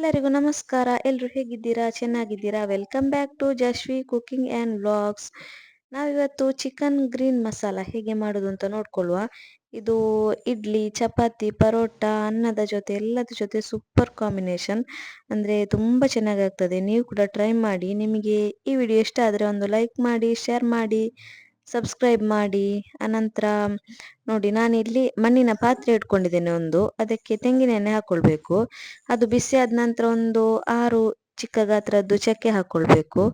ಎಲ್ಲರಿಗೂ ನಮಸ್ಕಾರ. ಎಲ್ರು ಹೇಗಿದ್ದೀರಾ? ಚೆನ್ನಾಗಿದ್ದೀರಾ? Welcome back to Jashvi cooking and vlogs. ನಾವಿವತ್ತು ಚಿಕನ್ ಗ್ರೀನ್ ಮಸಾಲ ಹೇಗೆ ಮಾಡೋದು ಅಂತ ನೋಡ್ಕೊಳ್ಳುವ. ಇದು ಇಡ್ಲಿ, ಚಪಾತಿ, ಪರೋಟ, ಅನ್ನದ ಜೊತೆ ಎಲ್ಲದ ಜೊತೆ ಸೂಪರ್ ಕಾಂಬಿನೇಷನ್. ಅಂದರೆ ತುಂಬ ಚೆನ್ನಾಗಾಗ್ತದೆ. ನೀವು ಕೂಡ ಟ್ರೈ ಮಾಡಿ. ನಿಮಗೆ ಈ ವಿಡಿಯೋ ಇಷ್ಟ ಆದರೆ ಒಂದು ಲೈಕ್ ಮಾಡಿ, ಶೇರ್ ಮಾಡಿ, ಸಬ್ಸ್ಕ್ರೈಬ್ ಮಾಡಿ. ಅನಂತರ ನೋಡಿ, ನಾನಿಲ್ಲಿ ಮಣ್ಣಿನ ಪಾತ್ರೆ ಇಟ್ಕೊಂಡಿದ್ದೇನೆ ಒಂದು. ಅದಕ್ಕೆ ತೆಂಗಿನ ಎಣ್ಣೆ ಹಾಕ್ಕೊಳ್ಬೇಕು. ಅದು ಬಿಸಿ ಆದ ನಂತರ ಒಂದು 6 ಚಿಕ್ಕ ಗಾತ್ರದ್ದು ಚಕ್ಕೆ ಹಾಕ್ಕೊಳ್ಬೇಕು.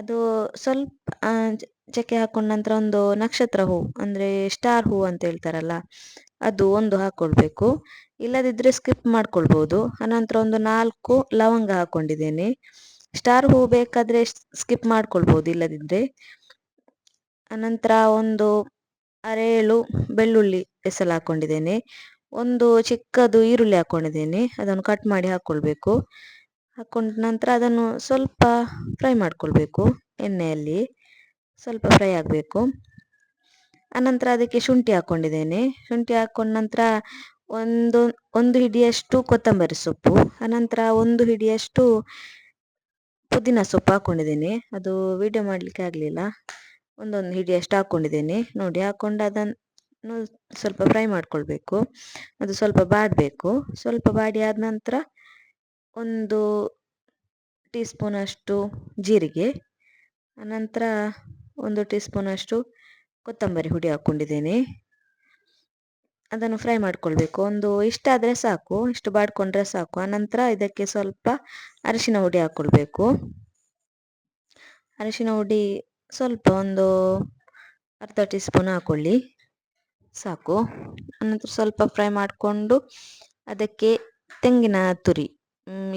ಅದು ಸ್ವಲ್ಪ ಚಕ್ಕೆ ಹಾಕೊಂಡ ನಂತರ ಒಂದು ನಕ್ಷತ್ರ ಹೂ ಅಂದರೆ ಸ್ಟಾರ್ ಹೂ ಅಂತ ಹೇಳ್ತಾರಲ್ಲ, ಅದು ಒಂದು ಹಾಕ್ಕೊಳ್ಬೇಕು. ಇಲ್ಲದಿದ್ದರೆ ಸ್ಕಿಪ್ ಮಾಡ್ಕೊಳ್ಬೋದು. ಅನಂತರ ಒಂದು 4 ಲವಂಗ ಹಾಕ್ಕೊಂಡಿದ್ದೇನೆ. ಸ್ಟಾರ್ ಹೂ ಬೇಕಾದರೆ ಸ್ಕಿಪ್ ಮಾಡ್ಕೊಳ್ಬೋದು ಇಲ್ಲದಿದ್ದರೆ. ಅನಂತರ ಒಂದು 6-7 ಬೆಳ್ಳುಳ್ಳಿ ಎಸಲು ಹಾಕ್ಕೊಂಡಿದ್ದೇನೆ. ಒಂದು ಚಿಕ್ಕದು ಈರುಳ್ಳಿ ಹಾಕ್ಕೊಂಡಿದ್ದೇನೆ. ಅದನ್ನು ಕಟ್ ಮಾಡಿ ಹಾಕ್ಕೊಳ್ಬೇಕು. ಹಾಕ್ಕೊಂಡ ನಂತರ ಅದನ್ನು ಸ್ವಲ್ಪ ಫ್ರೈ ಮಾಡ್ಕೊಳ್ಬೇಕು ಎಣ್ಣೆಯಲ್ಲಿ. ಸ್ವಲ್ಪ ಫ್ರೈ ಆಗಬೇಕು. ಅನಂತರ ಅದಕ್ಕೆ ಶುಂಠಿ ಹಾಕ್ಕೊಂಡಿದ್ದೇನೆ. ಶುಂಠಿ ಹಾಕ್ಕೊಂಡ ನಂತರ ಒಂದು ಹಿಡಿಯಷ್ಟು ಕೊತ್ತಂಬರಿ ಸೊಪ್ಪು, ಅನಂತರ ಒಂದು ಹಿಡಿಯಷ್ಟು ಪುದೀನ ಸೊಪ್ಪು ಹಾಕ್ಕೊಂಡಿದ್ದೇನೆ. ಅದು ವಿಡಿಯೋ ಮಾಡಲಿಕ್ಕೆ ಆಗಲಿಲ್ಲ. ಒಂದೊಂದು ಹಿಡಿಯಷ್ಟು ಹಾಕ್ಕೊಂಡಿದ್ದೇನೆ. ನೋಡಿ, ಹಾಕ್ಕೊಂಡು ಅದನ್ನು ಸ್ವಲ್ಪ ಫ್ರೈ ಮಾಡ್ಕೊಳ್ಬೇಕು. ಅದು ಸ್ವಲ್ಪ ಬಾಡಬೇಕು. ಸ್ವಲ್ಪ ಬಾಡಿ ಆದ ನಂತರ ಒಂದು ಟೀ ಸ್ಪೂನಷ್ಟು ಜೀರಿಗೆ, ಅನಂತರ 1 ಟೀ ಸ್ಪೂನಷ್ಟು ಕೊತ್ತಂಬರಿ ಹುಡಿ ಹಾಕ್ಕೊಂಡಿದ್ದೇನೆ. ಅದನ್ನು ಫ್ರೈ ಮಾಡ್ಕೊಳ್ಬೇಕು. ಒಂದು ಇಷ್ಟ ಆದರೆ ಸಾಕು, ಇಷ್ಟು ಬಾಡ್ಕೊಂಡ್ರೆ ಸಾಕು. ಅನಂತರ ಇದಕ್ಕೆ ಸ್ವಲ್ಪ ಅರಿಶಿನ ಹುಡಿ ಹಾಕ್ಕೊಳ್ಬೇಕು. ಅರಿಶಿನ ಹುಡಿ ಸ್ವಲ್ಪ ಒಂದು ಅರ್ಧ ಟೀ ಸ್ಪೂನ್ ಹಾಕ್ಕೊಳ್ಳಿ, ಸಾಕು. ಅನಂತರ ಸ್ವಲ್ಪ ಫ್ರೈ ಮಾಡಿಕೊಂಡು ಅದಕ್ಕೆ ತೆಂಗಿನ ತುರಿ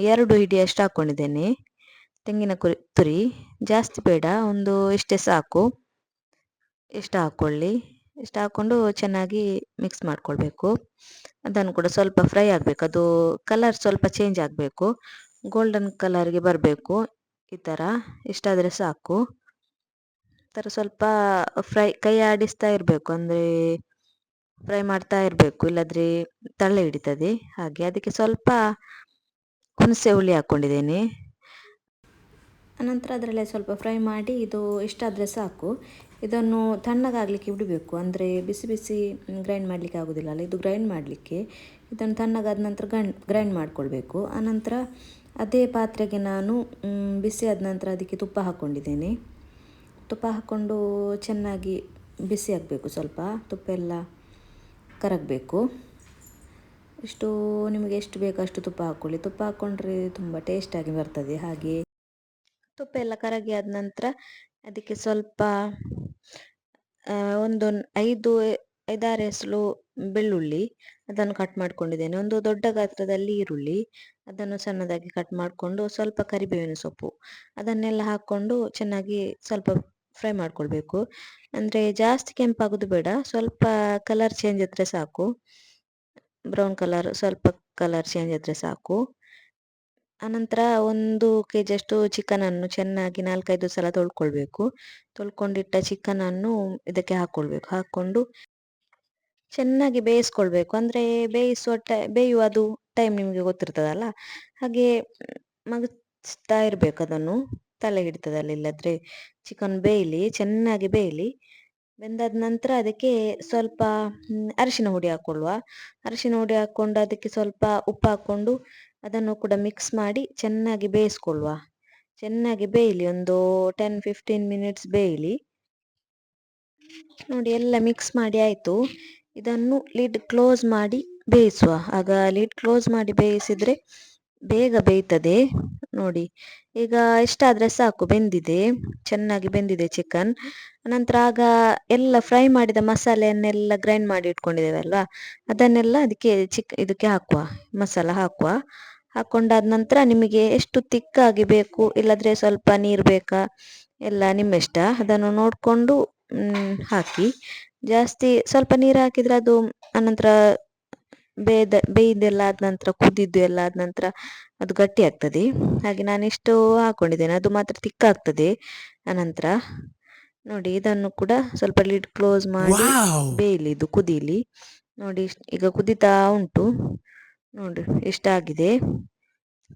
2 ಹಿಡಿಯಷ್ಟು ಹಾಕ್ಕೊಂಡಿದ್ದೇನೆ. ತೆಂಗಿನ ತುರಿ ಜಾಸ್ತಿ ಬೇಡ, ಒಂದು ಇಷ್ಟೇ ಸಾಕು. ಇಷ್ಟು ಹಾಕ್ಕೊಳ್ಳಿ. ಇಷ್ಟು ಹಾಕ್ಕೊಂಡು ಚೆನ್ನಾಗಿ ಮಿಕ್ಸ್ ಮಾಡ್ಕೊಳ್ಬೇಕು. ಅದನ್ನು ಕೂಡ ಸ್ವಲ್ಪ ಫ್ರೈ ಆಗಬೇಕು. ಅದು ಕಲರ್ ಸ್ವಲ್ಪ ಚೇಂಜ್ ಆಗಬೇಕು, ಗೋಲ್ಡನ್ ಕಲರ್ಗೆ ಬರಬೇಕು. ಈ ಥರ ಇಷ್ಟಾದರೆ ಸಾಕು. ಈ ಥರ ಸ್ವಲ್ಪ ಕೈ ಆಡಿಸ್ತಾ ಇರಬೇಕು, ಅಂದರೆ ಫ್ರೈ ಮಾಡ್ತಾ ಇರಬೇಕು, ಇಲ್ಲಾದರೆ ತಳ್ಳೆ ಹಿಡಿತದೆ. ಹಾಗೆ ಅದಕ್ಕೆ ಸ್ವಲ್ಪ ಹುಣಸೆ ಹುಳಿ ಹಾಕ್ಕೊಂಡಿದ್ದೇನೆ. ಅನಂತರ ಅದರಲ್ಲೇ ಸ್ವಲ್ಪ ಫ್ರೈ ಮಾಡಿ ಇದು ಇಷ್ಟಾದರೆ ಸಾಕು. ಇದನ್ನು ತಣ್ಣಗಾಗಲಿಕ್ಕೆ ಬಿಡಬೇಕು. ಅಂದರೆ ಬಿಸಿ ಬಿಸಿ ಗ್ರೈಂಡ್ ಮಾಡಲಿಕ್ಕೆ ಆಗೋದಿಲ್ಲ ಅಲ್ಲ, ಇದು ಗ್ರೈಂಡ್ ಮಾಡಲಿಕ್ಕೆ. ಇದನ್ನು ತಣ್ಣಗಾದ ನಂತರ ಗ್ರೈಂಡ್ ಮಾಡಿಕೊಳ್ಬೇಕು. ಆನಂತರ ಅದೇ ಪಾತ್ರೆಗೆ ನಾನು ಬಿಸಿ ಆದ ನಂತರ ಅದಕ್ಕೆ ತುಪ್ಪ ಹಾಕ್ಕೊಂಡಿದ್ದೇನೆ. ತುಪ್ಪ ಹಾಕ್ಕೊಂಡು ಚೆನ್ನಾಗಿ ಬಿಸಿ ಆಗಬೇಕು. ಸ್ವಲ್ಪ ತುಪ್ಪ ಎಲ್ಲ ಕರಗಬೇಕು. ಇಷ್ಟು ನಿಮಗೆ ಎಷ್ಟು ಬೇಕೋ ಅಷ್ಟು ತುಪ್ಪ ಹಾಕ್ಕೊಳ್ಳಿ. ತುಪ್ಪ ಹಾಕ್ಕೊಂಡ್ರೆ ತುಂಬ ಟೇಸ್ಟಾಗಿ ಬರ್ತದೆ. ಹಾಗೆ ತುಪ್ಪ ಎಲ್ಲ ಕರಗಿ ಆದ ನಂತರ ಅದಕ್ಕೆ ಸ್ವಲ್ಪ ಒಂದು 5-6 ಎಸಳು ಬೆಳ್ಳುಳ್ಳಿ, ಅದನ್ನು ಕಟ್ ಮಾಡ್ಕೊಂಡಿದ್ದೇನೆ. ಒಂದು ದೊಡ್ಡ ಗಾತ್ರದಲ್ಲಿ ಈರುಳ್ಳಿ, ಅದನ್ನು ಸಣ್ಣದಾಗಿ ಕಟ್ ಮಾಡಿಕೊಂಡು, ಸ್ವಲ್ಪ ಕರಿಬೇವಿನ ಸೊಪ್ಪು, ಅದನ್ನೆಲ್ಲ ಹಾಕ್ಕೊಂಡು ಚೆನ್ನಾಗಿ ಸ್ವಲ್ಪ ಫ್ರೈ ಮಾಡ್ಕೊಳ್ಬೇಕು. ಅಂದರೆ ಜಾಸ್ತಿ ಕೆಂಪಾಗೋದು ಬೇಡ, ಸ್ವಲ್ಪ ಕಲರ್ ಚೇಂಜ್ ಆದರೆ ಸಾಕು. ಬ್ರೌನ್ ಕಲರ್, ಸ್ವಲ್ಪ ಕಲರ್ ಚೇಂಜ್ ಆದರೆ ಸಾಕು. ಅನಂತರ 1 kg ಅಷ್ಟು ಚಿಕನನ್ನು ಚೆನ್ನಾಗಿ 4-5 ಸಲ ತೊಳ್ಕೊಳ್ಬೇಕು. ತೊಳ್ಕೊಂಡಿಟ್ಟ ಚಿಕನನ್ನು ಇದಕ್ಕೆ ಹಾಕ್ಕೊಳ್ಬೇಕು. ಹಾಕ್ಕೊಂಡು ಚೆನ್ನಾಗಿ ಬೇಯಿಸ್ಕೊಳ್ಬೇಕು. ಅಂದರೆ ಬೇಯುವುದು ಟೈಮ್ ನಿಮಗೆ ಗೊತ್ತಿರ್ತದಲ್ಲ, ಹಾಗೆ ಮಗಚ್ತಾ ಇರಬೇಕು. ಅದನ್ನು ತಲೆ ಹಿಡಿತದಲ್ಲ, ಇಲ್ಲದ್ರೆ ಚಿಕನ್ ಚೆನ್ನಾಗಿ ಬೇಯಲಿ. ಬೆಂದಾದ ನಂತರ ಅದಕ್ಕೆ ಸ್ವಲ್ಪ ಅರಿಶಿನ ಹುಡಿ ಹಾಕ್ಕೊಳ್ಳುವ. ಅರಿಶಿನ ಹುಡಿ ಹಾಕ್ಕೊಂಡು ಅದಕ್ಕೆ ಸ್ವಲ್ಪ ಉಪ್ಪು ಹಾಕ್ಕೊಂಡು ಅದನ್ನು ಕೂಡ ಮಿಕ್ಸ್ ಮಾಡಿ ಚೆನ್ನಾಗಿ ಬೇಯಿಸ್ಕೊಳ್ಳುವ. ಚೆನ್ನಾಗಿ ಬೇಯಲಿ, ಒಂದು 10-15 ಮಿನಿಟ್ಸ್ ಬೇಯಲಿ. ನೋಡಿ, ಎಲ್ಲ ಮಿಕ್ಸ್ ಮಾಡಿ ಆಯಿತು. ಇದನ್ನು ಲಿಡ್ ಕ್ಲೋಸ್ ಮಾಡಿ ಬೇಯಿಸುವ. ಆಗ ಲಿಡ್ ಕ್ಲೋಸ್ ಮಾಡಿ ಬೇಯಿಸಿದರೆ ಬೇಗ ಬೇಯ್ತದೆ. ನೋಡಿ, ಈಗ ಇಷ್ಟಾದರೆ ಸಾಕು, ಬೆಂದಿದೆ, ಚೆನ್ನಾಗಿ ಬೆಂದಿದೆ ಚಿಕನ್. ನಂತರ ಆಗ ಎಲ್ಲ ಫ್ರೈ ಮಾಡಿದ ಮಸಾಲೆಯನ್ನೆಲ್ಲ ಗ್ರೈಂಡ್ ಮಾಡಿ ಇಟ್ಕೊಂಡಿದ್ದೇವಲ್ವಾ, ಅದನ್ನೆಲ್ಲ ಇದಕ್ಕೆ ಹಾಕುವ, ಮಸಾಲ ಹಾಕುವ. ಹಾಕ್ಕೊಂಡಾದ ನಂತರ ನಿಮಗೆ ಎಷ್ಟು ತಿಕ್ಕಾಗಿ ಬೇಕು, ಇಲ್ಲದ್ರೆ ಸ್ವಲ್ಪ ನೀರು ಬೇಕಾ, ಎಲ್ಲ ನಿಮ್ಮಿಷ್ಟ. ಅದನ್ನು ನೋಡಿಕೊಂಡು ಹಾಕಿ. ಜಾಸ್ತಿ ಸ್ವಲ್ಪ ನೀರು ಹಾಕಿದರೆ ಅದು ಅನಂತರ ಬೇಯ್ದೆಲ್ಲ ಆದ ನಂತರ, ಕುದಿದ್ದು ಎಲ್ಲ ಆದ ನಂತರ ಅದು ಗಟ್ಟಿ ಆಗ್ತದೆ. ಹಾಗೆ ನಾನಿಷ್ಟು ಹಾಕ್ಕೊಂಡಿದ್ದೇನೆ, ಅದು ಮಾತ್ರ ತಿಕ್ಕಾಗ್ತದೆ ಅನಂತರ. ನೋಡಿ, ಇದನ್ನು ಕೂಡ ಸ್ವಲ್ಪ ಲಿಡ್ ಕ್ಲೋಸ್ ಮಾಡಿ ಬೇಯಲಿ, ಇದು ಕುದೀಲಿ. ನೋಡಿ, ಈಗ ಕುದೀತಾ ಉಂಟು. ನೋಡಿ, ಇಷ್ಟಾಗಿದೆ.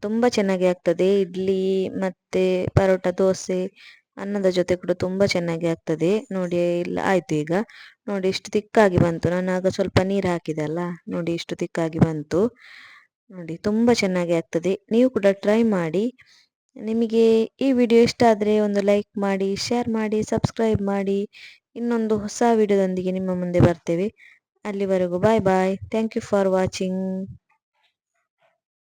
ತುಂಬ ಚೆನ್ನಾಗಿ ಆಗ್ತದೆ. ಇಡ್ಲಿ ಮತ್ತೆ ಪರೋಟ, ದೋಸೆ, ಅನ್ನದ ಜೊತೆ ಕೂಡ ತುಂಬ ಚೆನ್ನಾಗಿ ಆಗ್ತದೆ. ನೋಡಿ ಇಲ್ಲ ಆಯ್ತು ಈಗ. ನೋಡಿ ಇಷ್ಟು ತಿಕ್ಕಾಗಿ ಬಂತು. ನಾನು ಆಗ ಸ್ವಲ್ಪ ನೀರು ಹಾಕಿದೆ ಅಲ್ಲ, ನೋಡಿ ಇಷ್ಟು ತಿಕ್ಕಾಗಿ ಬಂತು. ನೋಡಿ ತುಂಬ ಚೆನ್ನಾಗಿ ಆಗ್ತದೆ. ನೀವು ಕೂಡ ಟ್ರೈ ಮಾಡಿ. ನಿಮಗೆ ಈ ವಿಡಿಯೋ ಇಷ್ಟ ಆದರೆ ಒಂದು ಲೈಕ್ ಮಾಡಿ, ಶೇರ್ ಮಾಡಿ, ಸಬ್ಸ್ಕ್ರೈಬ್ ಮಾಡಿ. ಇನ್ನೊಂದು ಹೊಸ ವಿಡಿಯೋದೊಂದಿಗೆ ನಿಮ್ಮ ಮುಂದೆ ಬರ್ತೇವೆ. ಅಲ್ಲಿವರೆಗೂ bye bye. Thank you for watching.